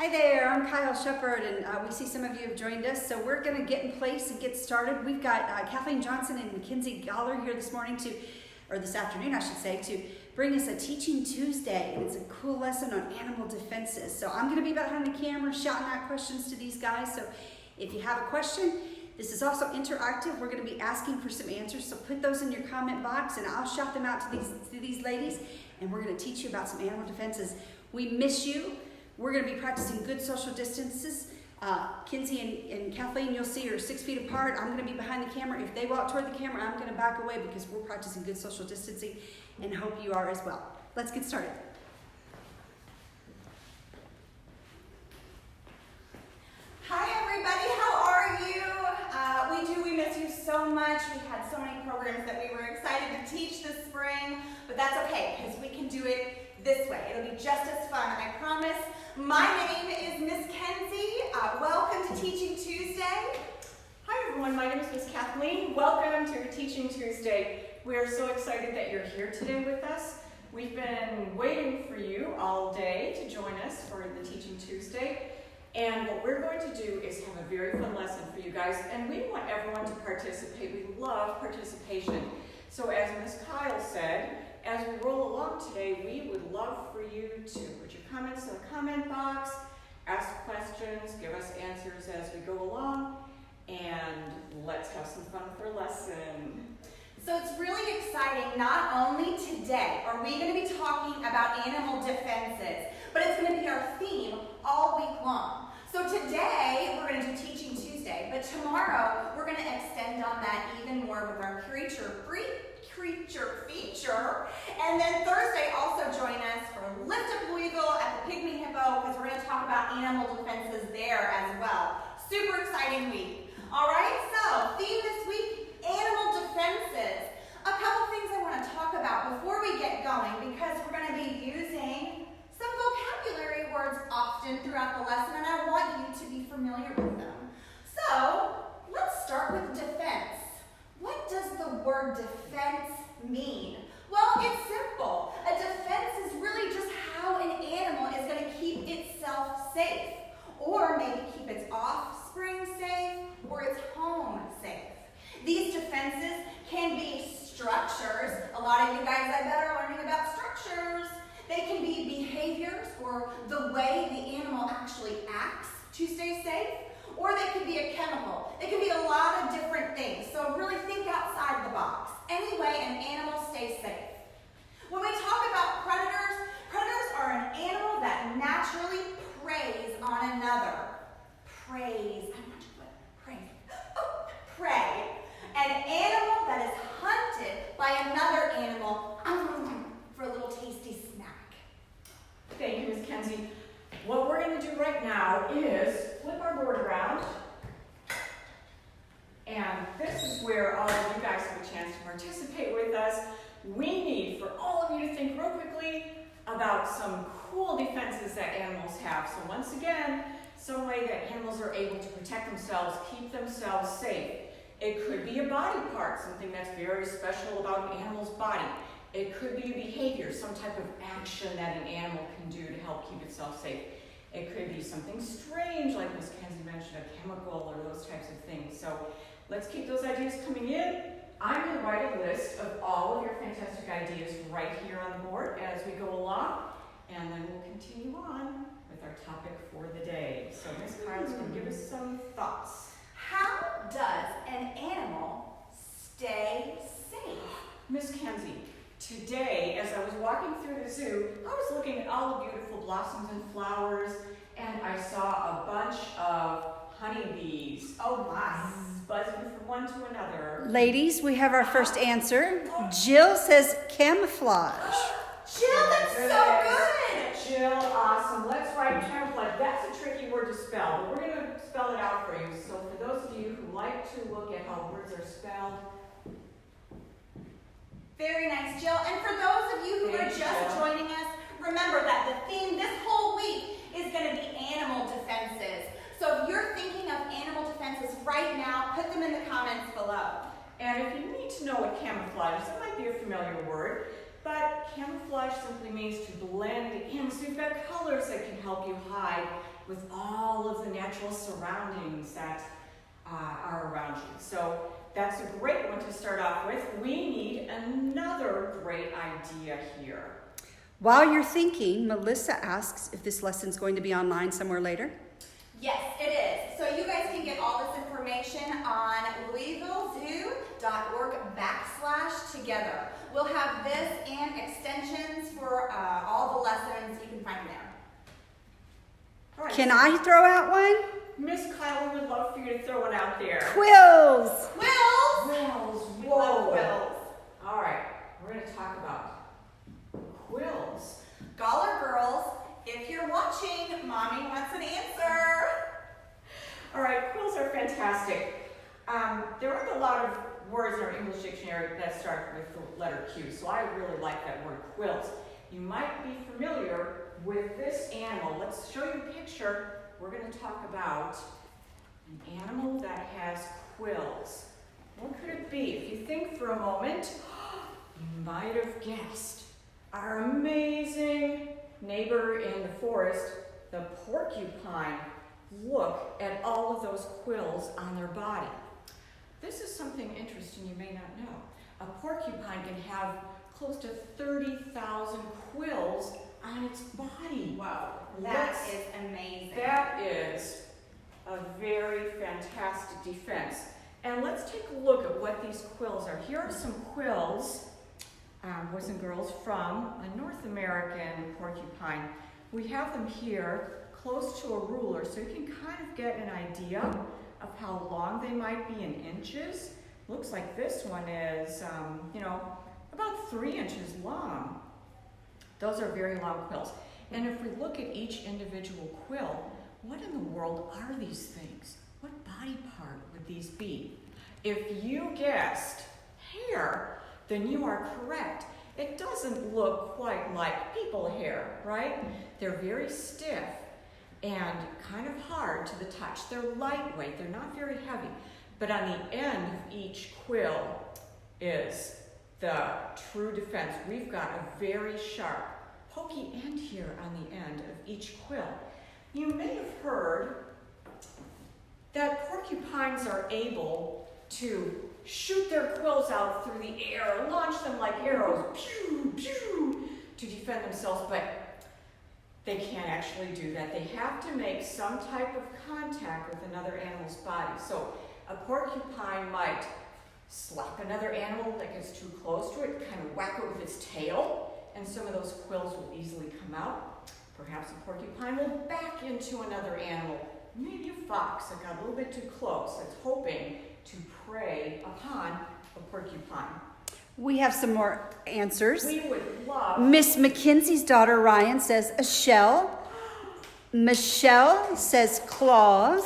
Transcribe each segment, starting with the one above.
Hi there, I'm Kyle Shepard, and we see some of you have joined us. So we're going to get in place and get started. We've got Kathleen Johnson and Mackenzie here this morning or this afternoon, I should say, to bring us a Teaching Tuesday, and it's a cool lesson on animal defenses. So I'm going to be behind the camera shouting out questions to these guys. So if you have a question, this is also interactive. We're going to be asking for some answers, so put those in your comment box, and I'll shout them out to these ladies, and we're going to teach you about some animal defenses. We miss you. We're going to be practicing good social distances. Mackenzie and Kathleen, you'll see, are 6 feet apart. I'm going to be behind the camera. If they walk toward the camera, I'm going to back away because we're practicing good social distancing, and hope you are as well. Let's get started. Hi everybody, how are you? We miss you so much. We had so many programs that we were excited to teach this spring, but that's okay because we can do it this way. It'll be just as fun, I promise. My name is Miss Kenzie. Welcome to Teaching Tuesday. Hi everyone, my name is Miss Kathleen. Welcome to Teaching Tuesday. We are so excited that you're here today with us. We've been waiting for you all day to join us for the Teaching Tuesday. And what we're going to do is have a very fun lesson for you guys, and we want everyone to participate. We love participation. So as Miss Kyle said, as we roll along today, we would love for you to put your comments in the comment box, ask questions, give us answers as we go along, and let's have some fun with our lesson. So it's really exciting. Not only today are we going to be talking about animal defenses, but it's going to be our theme all week long. So today we're going to do Teaching Tuesday, but tomorrow we're going to extend on that even more with our creature feature. And then Thursday also join us for Lift Up Louisville at the Pygmy Hippo, because we're going to talk about animal defenses there as well. Super exciting week. All right, so theme this week, animal defenses. A couple things I want to talk about before we get going, because we're going to be using some vocabulary words often throughout the lesson, and I want you to be familiar with them. So let's start with defense. What does the word defense mean? Well, it's simple. A defense is really just how an animal is going to keep itself safe, or maybe keep its offspring safe, or its home safe. These defenses can be structures. A lot of you guys, I bet, are learning about structures. They can be behaviors, or the way the animal actually acts to stay safe, or they could be a chemical. It can be a lot of different things, so really think outside the box. Any way an animal stays safe. When we talk about predators, predators are an animal that naturally preys on another. Preys. I want you to put prey. Oh, prey. An animal that is hunted by another animal for a little tasty snack. Thank you, Miss Kenzie. What we're going to do right now is flip our board around. And this is where all of you guys have a chance to participate with us. We need for all of you to think real quickly about some cool defenses that animals have. So once again, some way that animals are able to protect themselves, keep themselves safe. It could be a body part, something that's very special about an animal's body. It could be a behavior, some type of action that an animal can do to help keep itself safe. It could be something strange, like Ms. Kenzie mentioned, a chemical or those types of things. So let's keep those ideas coming in. I'm going to write a list of all of your fantastic ideas right here on the board as we go along, and then we'll continue on with our topic for the day. So Ms. Kyle's going to give us some thoughts. How does an animal stay safe? Miss Kenzie, today as I was walking through the zoo, I was looking at all the beautiful blossoms and flowers, and I saw a bunch of honeybees. Oh my. Buzzing from one to another. Ladies, we have our first answer. Jill says camouflage. Jill, that's so good. Jill, awesome. Let's write camouflage. That's a tricky word to spell, but we're going to spell it out for you. So for those of you who like to look at how words are spelled. Very nice, Jill. And for those of you who are just joining us, remember that the theme this whole week is going to be animal defenses. So if you're thinking of animal defenses right now, put them in the comments below. And if you need to know what camouflage is, that might be a familiar word, but camouflage simply means to blend in. So you've got colors that can help you hide with all of the natural surroundings that are around you. So that's a great one to start off with. We need another great idea here. While you're thinking, Melissa asks if this lesson's going to be online somewhere later. Yes, it is. So you guys can get all this information on LouisvilleZoo.org/together. We'll have this and extensions for all the lessons. You can find them there. All right. Can I throw out one? Miss Kyle, we would love for you to throw one out there. Quills! Quills! Quills. We love Whoa. quills. All right, we're going to talk about quills. Galler girls, if you're watching, Mommy wants an answer. All right, quills are fantastic. There aren't a lot of words in our English dictionary that start with the letter Q, so I really like that word, quills. You might be familiar with this animal. Let's show you a picture. We're going to talk about an animal that has quills. What could it be? If you think for a moment, you might have guessed. Our amazing neighbor in the forest, the porcupine. Look at all of those quills on their body. This is something interesting you may not know. A porcupine can have close to 30,000 quills on its body. Wow, that is amazing. That is a very fantastic defense. And let's take a look at what these quills are. Here are some quills, boys and girls, from a North American porcupine. We have them here close to a ruler, so you can kind of get an idea of how long they might be in inches. Looks like this one is, about 3 inches long. Those are very long quills. And if we look at each individual quill, what in the world are these things? What body part would these be? If you guessed hair, then you are correct. It doesn't look quite like people hair, right? They're very stiff and kind of hard to the touch. They're lightweight, they're not very heavy. But on the end of each quill is the true defense. We've got a very sharp, pokey end here on the end of each quill. You may have heard that porcupines are able to shoot their quills out through the air, launch them like arrows, pew, pew, to defend themselves, but they can't actually do that. They have to make some type of contact with another animal's body. So a porcupine might slap another animal that gets too close to it, kind of whack it with its tail, and some of those quills will easily come out. Perhaps a porcupine will back into another animal, maybe a fox that got a little bit too close, that's hoping to prey upon a porcupine. We have some more answers. We would love... Miss Mackenzie's daughter, Ryan, says a shell. Michelle says claws.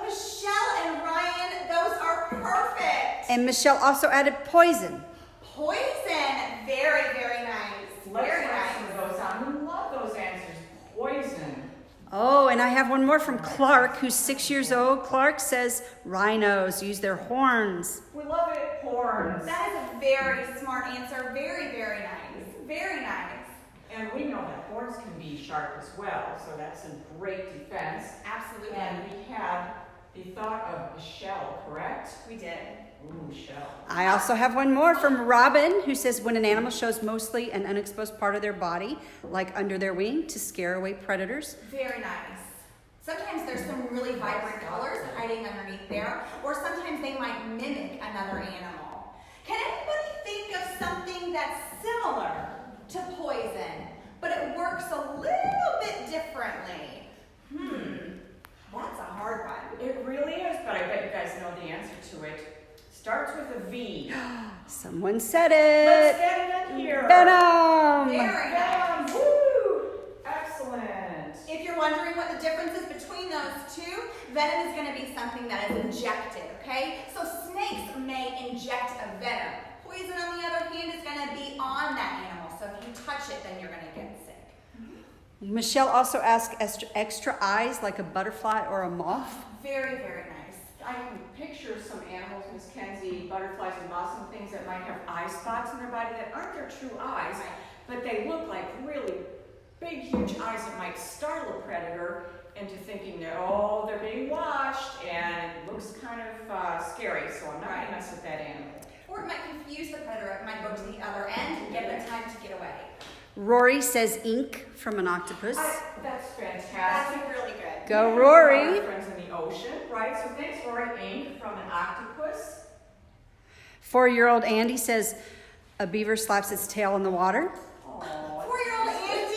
Michelle and Ryan, those are perfect. And Michelle also added poison. Poison, very, very nice. Let's Very write nice. some of those on. We love those answers. Poison. Oh, and I have one more from Clark, who's 6 years old. Clark says rhinos use their horns. We love it. Horns. That is a very smart answer. Very, very nice. Very nice. And we know that horns can be sharp as well, so that's a great defense. Absolutely. And we had the thought of a shell, correct? We did. Ooh, shell. I also have one more from Robin, who says when an animal shows mostly an unexposed part of their body, like under their wing, to scare away predators. Very nice. Sometimes there's some really vibrant colors hiding underneath there, or sometimes they might mimic another animal. Can anybody think of something that's similar to poison, but it works a little bit differently? That's a hard one. It really is, but I bet you guys know the answer to it. Starts with a V. Someone said Let's it. get it in here. Venom. Very nice. Woo! Excellent. If you're wondering what the difference is between those two, venom is going to be something that is injected, okay? So snakes may inject a venom. Poison, on the other hand, is going to be on that animal. So if you touch it, then you're going to get sick. Michelle also asked extra eyes like a butterfly or a moth. Very, very nice. I can picture some animals, Miss Kenzie, butterflies and moths and things that might have eye spots in their body that aren't their true eyes, but they look like really big, huge eyes that might startle a predator into thinking that, oh, they're being watched, and it looks kind of scary, so I'm not going to mess with that animal. Or it might confuse the predator. It might go to the other end and give them time to get away. Rory says ink from an octopus. That's fantastic. That's really good. Go, Rory. Our friends in the ocean, right? So thanks, Rory. Ink from an octopus. 4-year-old Andy says a beaver slaps its tail in the water. Aww. 4-year-old Andy,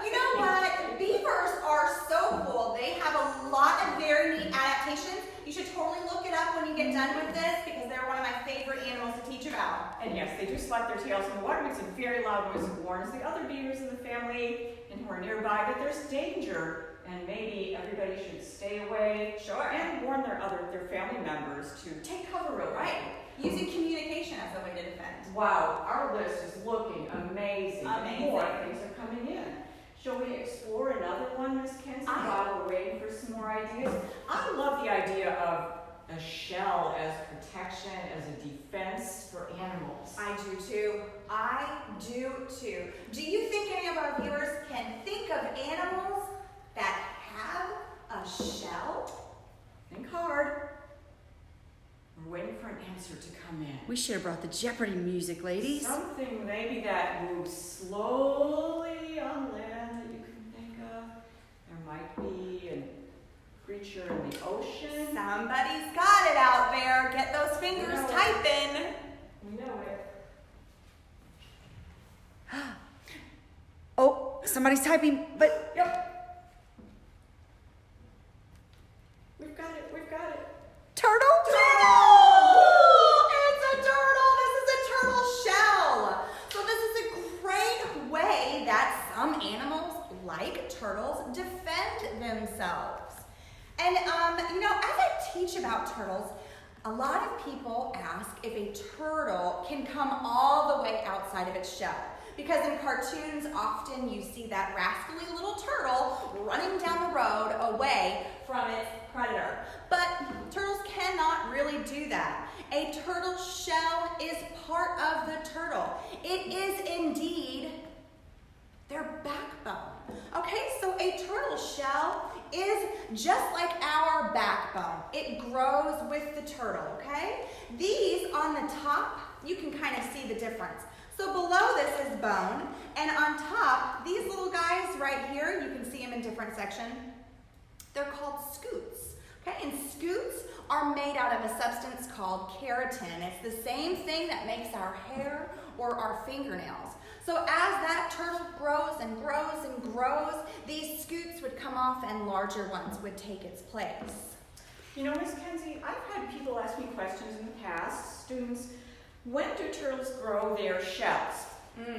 you know what? Beavers are so cool. They have a lot of very neat adaptations. You should totally look it up when you get done with this because they're one of my favorite animals to teach about. And yes, they do slap their tails in the water, makes a very loud noise and warns the other beavers in the family and who are nearby that there's danger and maybe everybody should stay away. Sure. And warn their family members to take cover real quick. Right. Using communication as a way to defend. Wow, our list is looking amazing. Amazing. More things are coming in. Shall we explore another one, Miss Kenzie, while we're waiting for some more ideas? I love the idea of a shell as protection, as a defense for animals. I do too. I do too. Do you think any of our viewers can think of animals that have a shell? Think hard. We're waiting for an answer to come in. We should have brought the Jeopardy music, ladies. Something maybe that moves slowly on land that you can think of. There might be a creature in the ocean. Somebody's got it out there. Get those fingers typing. We know it. Oh, somebody's typing, but Yep. We've got it. We've got it. turtle? Turtle! It's a turtle. This is a turtle shell. So this is a great way that some animals, like turtles, defend themselves. And you know, as I teach about turtles, a lot of people ask if a turtle can come all the way outside of its shell. Because in cartoons, often you see that rascally little turtle running down the road away from its predator. But turtles cannot really do that. A turtle shell is part of the turtle. It is indeed their backbone. Okay, so a turtle shell is just like our backbone. It grows with the turtle, okay? These on the top, you can kind of see the difference. So below this is bone, and on top, these little guys right here, you can see them in different sections. They're called scutes, okay? And scutes are made out of a substance called keratin. It's the same thing that makes our hair or our fingernails. So as that turtle grows and grows and grows, these scutes would come off and larger ones would take its place. You know, Miss Kenzie, I've had people ask me questions in the past, students, when do turtles grow their shells?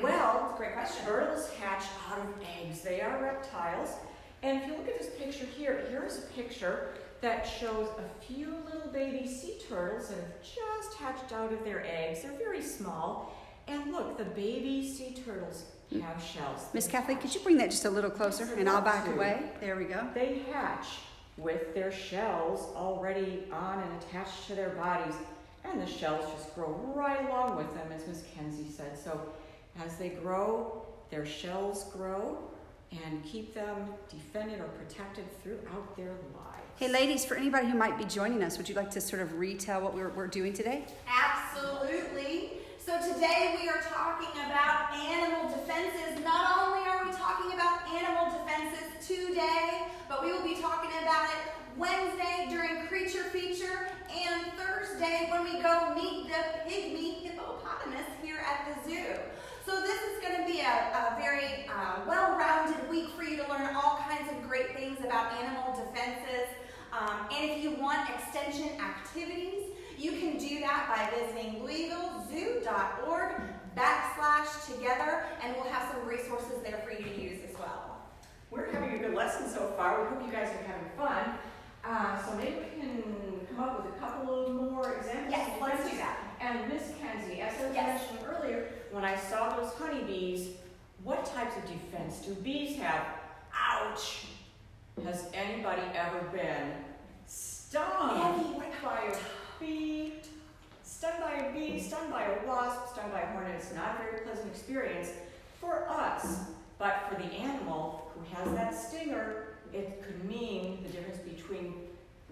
Well, that's a great question. Turtles hatch out of eggs. They are reptiles. And if you look at this picture here, here's a picture that shows a few little baby sea turtles that have just hatched out of their eggs. They're very small. And look, the baby sea turtles have shells. Miss Kathleen, could you bring that just a little closer and I'll back away? There we go. They hatch with their shells already on and attached to their bodies. And the shells just grow right along with them, as Miss Kenzie said. So as they grow, their shells grow and keep them defended or protected throughout their lives. Hey ladies, for anybody who might be joining us, would you like to sort of retell what we're doing today? Absolutely. So today we are talking about animal defenses. Not only are we talking about animal defenses today, but we will be talking about it Wednesday during Creature Feature and Thursday when we go meet the pygmy hippopotamus here at the zoo. So this is going to be a very well-rounded week for you to learn all kinds of great things about animal defenses. And if you want extension activities, you can do that by visiting LouisvilleZoo.org/together, and we'll have some resources there for you to use as well. We're having a good lesson so far. We hope you guys are having fun. So maybe we can come up with a couple of more examples. Yes, let's do that. And Miss Kenzie, as I was mentioning earlier, when I saw those honeybees, what types of defense do bees have? Ouch! Has anybody ever been stung by a bee? Stung by a bee, stung by a wasp, stung by a hornet. It's not a very pleasant experience for us, but for the animal who has that stinger, it could mean the difference between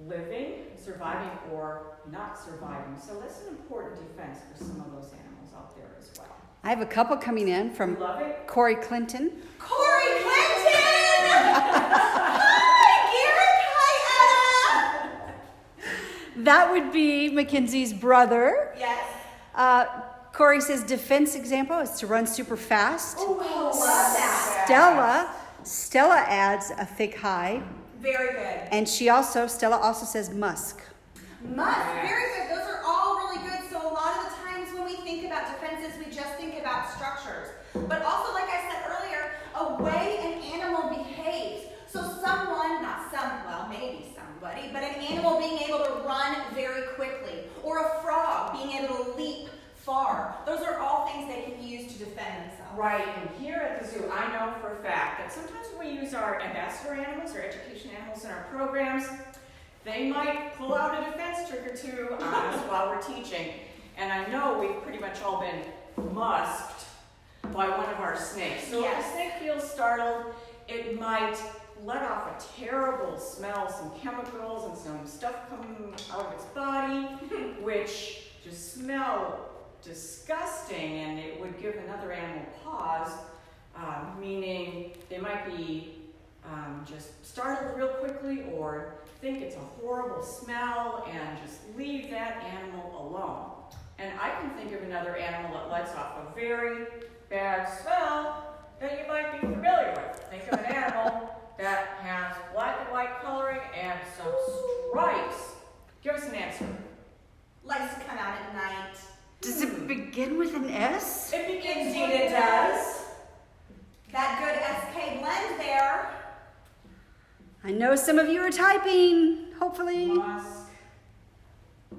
living, surviving, or not surviving. So that's an important defense for some of those animals out there as well. I have a couple coming in from Love it. Corey Clinton. Corey Clinton! Hi, Garrett. Hi, Etta. That would be Mackenzie's brother. Yes. Corey says defense example is to run super fast. Oh, I love that. Stella adds a thick hide. Very good. And Stella also says musk. Musk, very good. Those are all really good. So a lot of the times when we think about defenses, we just think about structures. But also, like I said earlier, a way an animal behaves. So maybe somebody, but an animal being able to run very quickly, or a frog being able to leap far. Those are all things they can use to defend themselves. Right, and here at the zoo, I know for a fact that sometimes when we use our ambassador animals or education animals in our programs, they might pull out a defense trick or two on us while we're teaching. And I know we've pretty much all been musked by one of our snakes. So if a snake feels startled, it might let off a terrible smell, some chemicals and some stuff coming out of its body, which just smell disgusting, and it would give another animal pause, meaning they might be just startled real quickly or think it's a horrible smell and just leave that animal alone. And I can think of another animal that lets off a very bad smell that you might be familiar with. Think of an animal that has black and white coloring and some stripes. Give us an answer. Likes to come out at night. Does it begin with an S? It begins Indeed with it does. That good SK blend there. I know some of you are typing, hopefully. Musk.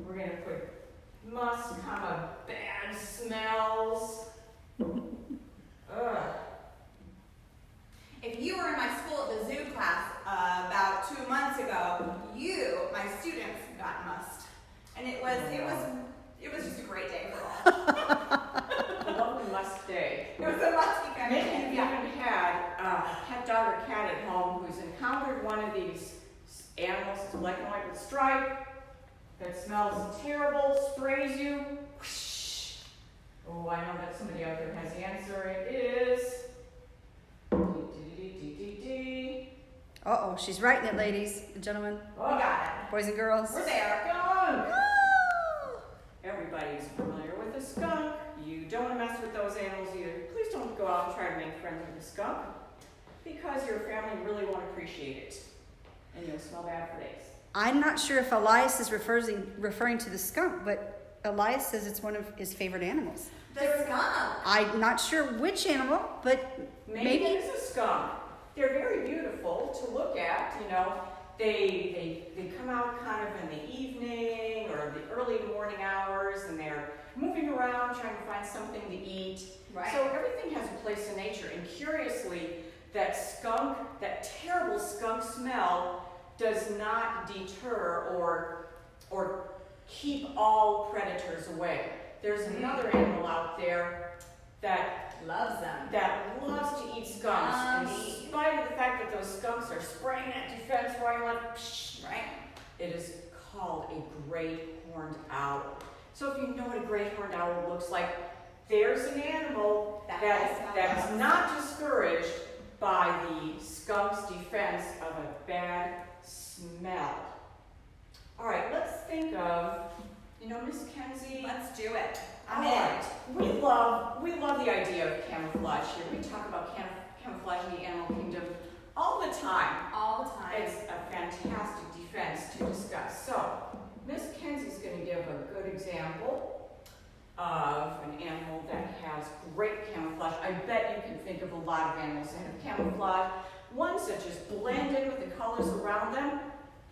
We're going to put musk on a bad smells. Ugh. If you were in my school at the zoo class about 2 months ago, my students, got musked. And it was just a great day for all. A lovely musk day. It was a musky kind of Maybe day. you've even had a pet dog or cat at home who's encountered one of these animals, it's black and white with a stripe, that smells terrible, sprays you. Whoosh. Oh, I know that somebody out there has the answer. It is. Uh-oh, she's writing it, ladies and gentlemen, We got boys and girls. it. We're there. Skunk! Everybody's familiar with a skunk. You don't want to mess with those animals either. Please don't go out and try to make friends with a skunk, because your family really won't appreciate it, and you'll smell bad for days. I'm not sure if Elias is referring to the skunk, but Elias says it's one of his favorite animals. The skunk. I'm not sure which animal, but Maybe it's a skunk. They're very beautiful to look at. You know, they come out kind of in the evening or the early morning hours, and they're moving around trying to find something to eat. Right. So everything has a place in nature. And curiously, that terrible skunk smell does not deter or keep all predators away. There's another animal out there that Loves them. loves to eat skunks, in spite of the fact that those skunks are spraying that defense right like, psh, right? It is called a great horned owl. So if you know what a great horned owl looks like, there's an animal that is not discouraged by the skunk's defense of a bad smell. All right, let's think of, Miss Kenzie. Let's do it. All right. We love the idea of camouflage here. We talk about camouflage in the animal kingdom all the time. All the time. It's a fantastic defense to discuss. So, Miss Kenzie's going to give a good example of an animal that has great camouflage. I bet you can think of a lot of animals that have camouflage. Ones that just blend in with the colors around them.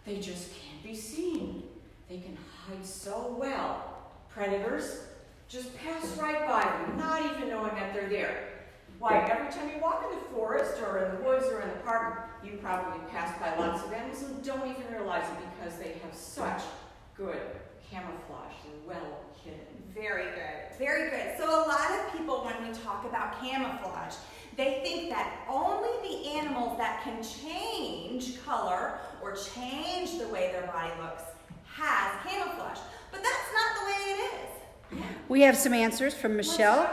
They just can't be seen. They can hide so well. Predators just pass right by them, not even knowing that they're there. Why, every time you walk in the forest or in the woods or in the park, you probably pass by lots of animals and don't even realize it because they have such good camouflage. They're well hidden. Very good. Very good. So a lot of people, when we to talk about camouflage. They think that only the animals that can change color or change the way their body looks has camouflage. But that's not the way it is. We have some answers from Michelle.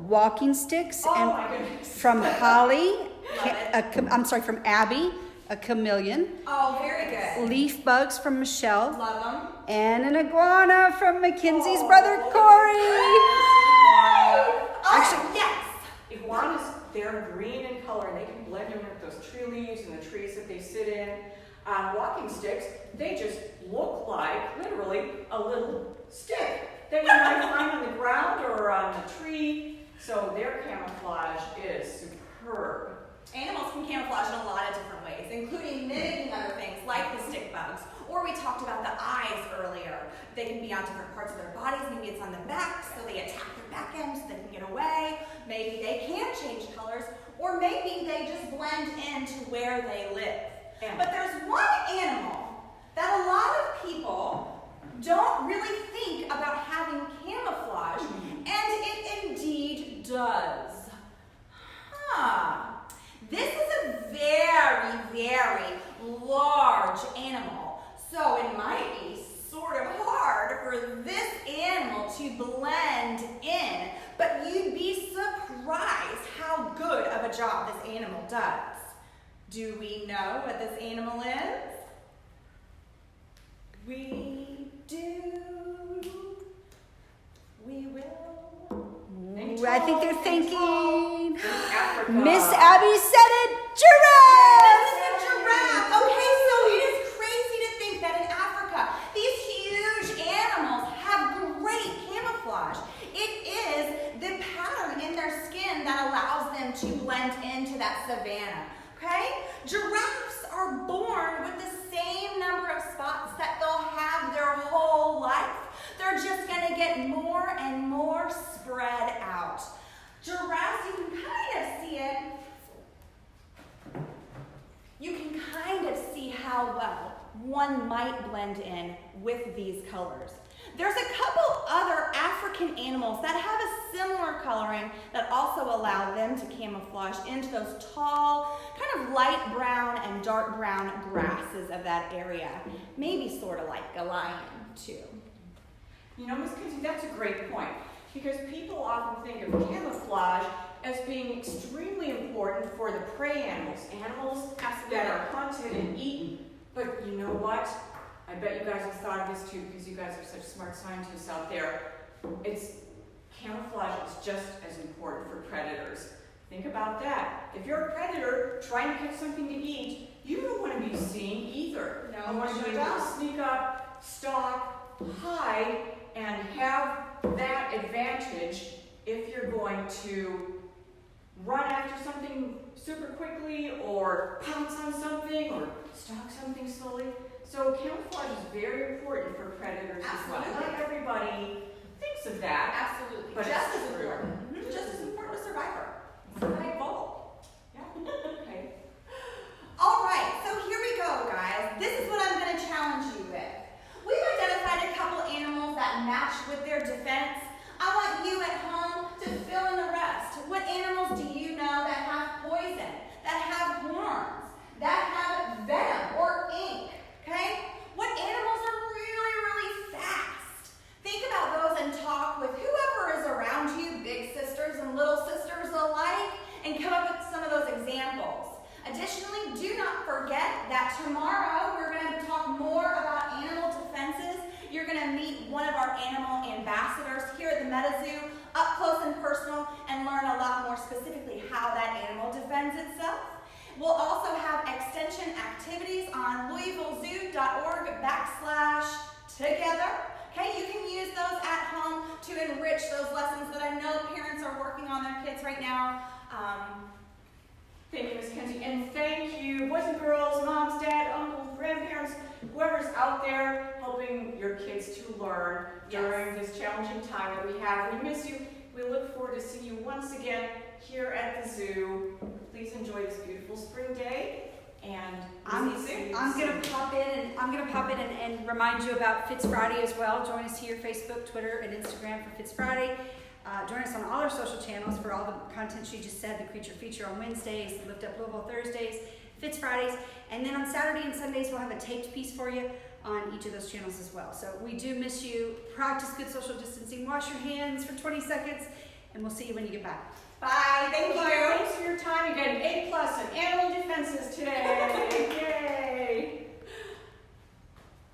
Walking sticks, Oh my and goodness. from Holly, Love it. from Abby, a chameleon. Oh, very good. Leaf bugs from Michelle, Love them. and an iguana from Mackenzie's brother Corey. Actually, yes. Iguanas, they're green in color and they can blend in with those tree leaves and the trees that they sit in. Walking sticks, they just look like, literally, a little stick that you might find on the ground or on a tree. So their camouflage is superb. Animals can camouflage in a lot of different ways, including mimicking other things like the stick bugs. Or we talked about the eyes earlier. They can be on different parts of their bodies. Maybe it's on the back, so they attack their back end so they can get away. Maybe they can change colors, or maybe they just blend into where they live. But there's one animal that a lot of people don't really think about having camouflage, and it indeed does. This is a very, very large animal, so it might be sort of hard for this animal to blend in, but you'd be surprised how good of a job this animal does. Do we know what this animal is? We do. We will. I think they're thinking. Africa. Miss Abby said it. Giraffe. This is a giraffe. Okay, so it is crazy to think that in Africa, these huge animals have great camouflage. It is the pattern in their skin that allows them to blend into that savanna. Okay? Giraffes are born with the same number of spots that they'll have their whole life. They're just going to get more and more spread out. Giraffes, you can kind of see it. You can kind of see how well one might blend in with these colors. There's a couple other African animals that have a similar coloring that also allow them to camouflage into those tall, kind of light brown and dark brown grasses of that area. Maybe sort of like a lion, too. You know, Ms. Kinsey, that's a great point, because people often think of camouflage as being extremely important for the prey animals, animals that are hunted and eaten. But you know what? I bet you guys have thought of this too, because you guys are such smart scientists out there. Camouflage is just as important for predators. Think about that. If you're a predator trying to catch something to eat, you don't want to be seen either. No, you want to be able to sneak up, stalk, hide, and have that advantage if you're going to run after something super quickly or pounce on something or stalk something slowly. So camouflage is very important for predators as well. Not everybody thinks of that. Absolutely. But just it's as true. important. Just as important as survivor. Survival. Yeah. Okay. All right, so here we go, guys. This is what I'm going to challenge you with. We've identified a couple animals that match with their defense. I want you at home to fill in the rest. What animals do you know that have poison, that have horns, that have venom or ink? Okay? What animals are really, really fast? Think about those and talk with whoever is around you, big sisters and little sisters alike, and come up with some of those examples. Additionally, do not forget that tomorrow we're going to talk more about animal defenses. You're going to meet one of our animal ambassadors here at the MetaZoo, up close and personal, and learn a lot more specifically how that animal defends itself. We'll also have extension activities on louisvillezoo.org/together. Okay, you can use those at home to enrich those lessons that I know parents are working on their kids right now. Thank you, Ms. Kinsey, and thank you, boys and girls, moms, dad, uncles, grandparents, whoever's out there helping your kids to learn during this challenging time that we have. We miss you. We look forward to seeing you once again here at the zoo. Please enjoy this beautiful spring day, and I'm gonna pop in and remind you about Fitz Friday as well. Join us here, Facebook, Twitter, and Instagram for Fitz Friday. Join us on all our social channels for all the content she just said, the Creature Feature on Wednesdays, Lift Up Louisville Thursdays, Fits Fridays, and then on Saturday and Sundays we'll have a taped piece for you on each of those channels as well. So we do miss you. Practice good social distancing. Wash your hands for 20 seconds, and we'll see you when you get back. Bye. Thank you.